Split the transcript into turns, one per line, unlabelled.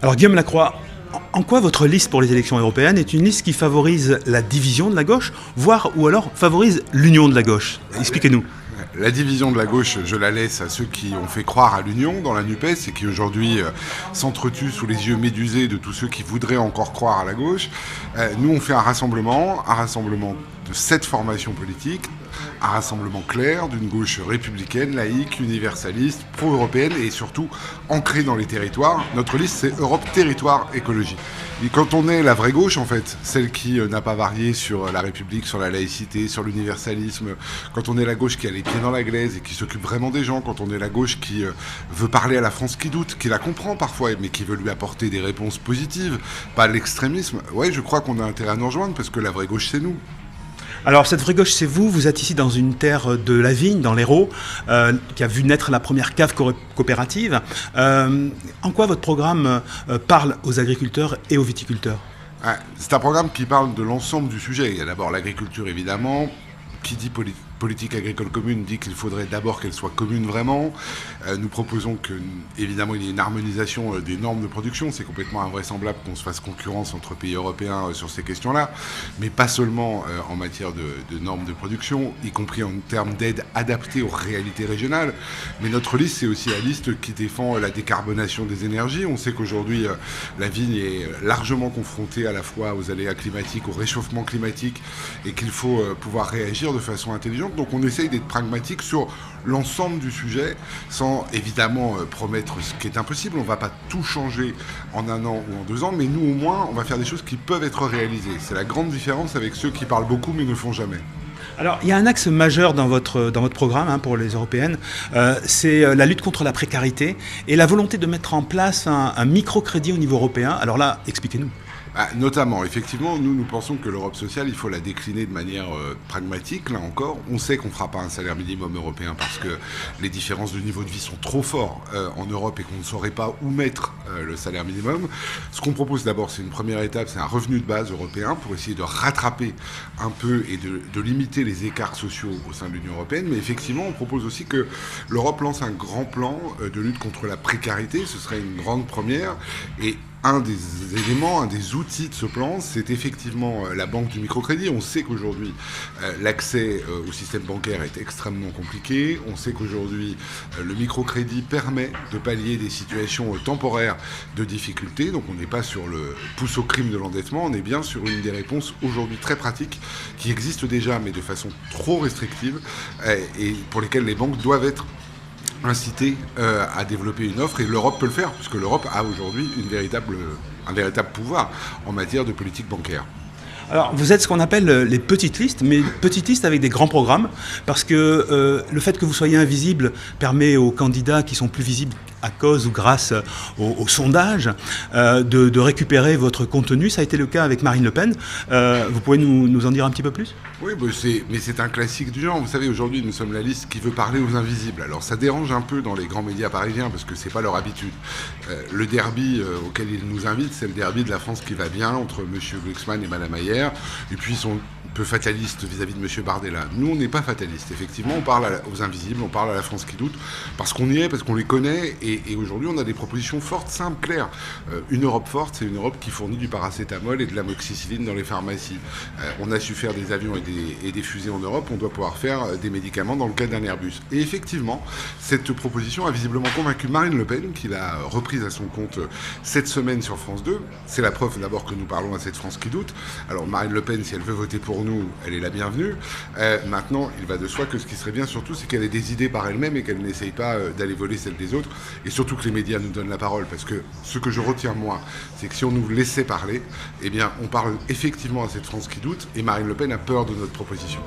Alors Guillaume Lacroix, en quoi votre liste pour les élections européennes est une liste qui favorise la division de la gauche, voire ou alors favorise l'union de la gauche? Expliquez-nous.
La division de la gauche, je la laisse à ceux qui ont fait croire à l'union dans la NUPES et qui aujourd'hui s'entretuent sous les yeux médusés de tous ceux qui voudraient encore croire à la gauche. Nous, on fait un rassemblement de 7 formations politiques, un rassemblement clair d'une gauche républicaine, laïque, universaliste, pro-européenne et surtout ancrée dans les territoires. Notre liste, c'est Europe Territoire Écologie. Et quand on est la vraie gauche, en fait, celle qui n'a pas varié sur la République, sur la laïcité, sur l'universalisme, quand on est la gauche qui a les pieds dans la glaise et qui s'occupe vraiment des gens, quand on est la gauche qui veut parler à la France qui doute, qui la comprend parfois, mais qui veut lui apporter des réponses positives, pas l'extrémisme, ouais, je crois qu'on a intérêt à nous rejoindre parce que la vraie gauche, c'est nous.
Alors cette vraie gauche, c'est vous. Vous êtes ici dans une terre de la vigne, dans l'Hérault, qui a vu naître la première cave coopérative. En quoi votre programme parle aux agriculteurs et aux viticulteurs?
C'est un programme qui parle de l'ensemble du sujet. Il y a d'abord l'agriculture, évidemment. Qui dit politique agricole commune dit qu'il faudrait d'abord qu'elle soit commune vraiment. Nous proposons que, évidemment, il y ait une harmonisation des normes de production. C'est complètement invraisemblable qu'on se fasse concurrence entre pays européens sur ces questions-là, mais pas seulement en matière de normes de production, y compris en termes d'aide adaptée aux réalités régionales. Mais notre liste, c'est aussi la liste qui défend la décarbonation des énergies. On sait qu'aujourd'hui, la vigne est largement confrontée à la fois aux aléas climatiques, au réchauffement climatique, et qu'il faut pouvoir réagir de façon intelligente. Donc on essaye d'être pragmatique sur l'ensemble du sujet, sans évidemment promettre ce qui est impossible. On ne va pas tout changer en 1 an ou en 2 ans, mais nous au moins, on va faire des choses qui peuvent être réalisées. C'est la grande différence avec ceux qui parlent beaucoup mais ne font jamais.
Alors, il y a un axe majeur dans votre programme pour les européennes, c'est la lutte contre la précarité et la volonté de mettre en place un microcrédit au niveau européen. Alors là, expliquez-nous.
Notamment, effectivement, nous pensons que l'Europe sociale, il faut la décliner de manière pragmatique, là encore. On sait qu'on ne fera pas un salaire minimum européen parce que les différences de niveau de vie sont trop fortes en Europe et qu'on ne saurait pas où mettre le salaire minimum. Ce qu'on propose d'abord, c'est une première étape, c'est un revenu de base européen pour essayer de rattraper un peu et de limiter les écarts sociaux au sein de l'Union européenne. Mais effectivement, on propose aussi que l'Europe lance un grand plan de lutte contre la précarité. Ce serait une grande première. Et un des éléments, un des outils de ce plan, c'est effectivement la banque du microcrédit. On sait qu'aujourd'hui, l'accès au système bancaire est extrêmement compliqué. On sait qu'aujourd'hui, le microcrédit permet de pallier des situations temporaires de difficulté. Donc on n'est pas sur le pouce au crime de l'endettement, on est bien sur une des réponses aujourd'hui très pratiques qui existent déjà, mais de façon trop restrictive, et pour lesquelles les banques doivent être inciter à développer une offre, et l'Europe peut le faire, puisque l'Europe a aujourd'hui un véritable pouvoir en matière de politique bancaire.
Alors, vous êtes ce qu'on appelle les petites listes, mais petites listes avec des grands programmes, parce que le fait que vous soyez invisible permet aux candidats qui sont plus visibles à cause ou grâce au sondage de récupérer votre contenu. Ça a été le cas avec Marine Le Pen. Vous pouvez nous en dire un petit peu plus ?
Oui, mais c'est un classique du genre. Vous savez, aujourd'hui, nous sommes la liste qui veut parler aux invisibles. Alors, ça dérange un peu dans les grands médias parisiens, parce que c'est pas leur habitude. Le derby auquel ils nous invitent, c'est le derby de la France qui va bien, entre M. Glucksmann et Mme Ayer. Et puis, ils sont un peu fatalistes vis-à-vis de M. Bardella. Nous, on n'est pas fatalistes. Effectivement, on parle aux invisibles, on parle à la France qui doute, parce qu'on y est, parce qu'on les connaît. Et aujourd'hui, on a des propositions fortes, simples, claires. Une Europe forte, c'est une Europe qui fournit du paracétamol et de l'amoxicilline dans les pharmacies. On a su faire des avions et des fusées en Europe, on doit pouvoir faire des médicaments dans le cas d'un Airbus. Et effectivement, cette proposition a visiblement convaincu Marine Le Pen, qui l'a reprise à son compte cette semaine sur France 2. C'est la preuve d'abord que nous parlons à cette France qui doute. Alors Marine Le Pen, si elle veut voter pour nous, elle est la bienvenue. Maintenant, il va de soi que ce qui serait bien surtout, c'est qu'elle ait des idées par elle-même et qu'elle n'essaye pas d'aller voler celles des autres. Et surtout que les médias nous donnent la parole, parce que ce que je retiens moi, c'est que si on nous laissait parler, eh bien on parle effectivement à cette France qui doute, et Marine Le Pen a peur de notre proposition.